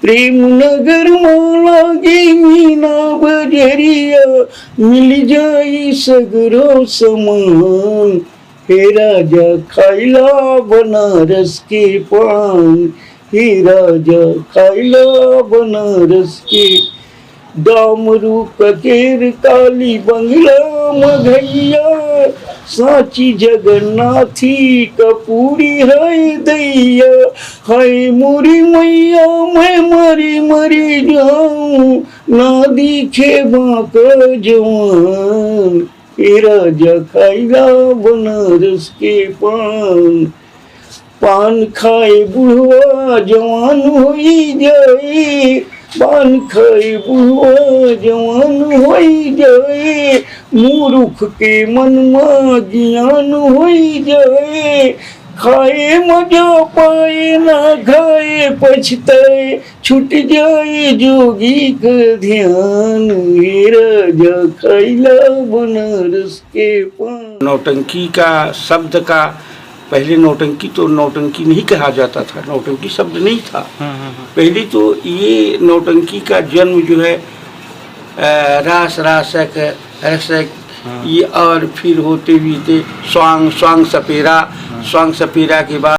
प्रेम नगर लागे मीना बजरिया, मिल जाई सगरो समान। हे राजा खाइला बनारस के पान, हे राजा खाइला बनारस के। डामरू ककेर काली बंगला मघैया, साची जगन्नाथी कपूरी है दैया। हाय मोरी मैया मैं मरी मरी जाऊं, ना दिखे बांका जवान। हे राजा खाइला बनारस के पान, पान खाए बुढ़वा जवान होई जाए, पान खाए बुढ़वा जवान होई जाए। मूर्ख के मन में ज्ञान होई जाए, खाए मजा पाए ना खाए पछताए, छूट जाए जोगी का ध्यान। हे राजा खाइला बनारस के पान। नौटंकी का शब्द का पहले नौटंकी तो नौटंकी नहीं कहा जाता था, नौटंकी शब्द नहीं था। पहले तो ये नौटंकी का जन्म जो है रास रासक रसक ये और फिर होते भी थे स्वांग स्वांग सपेरा, स्वांग सपेरा के बाद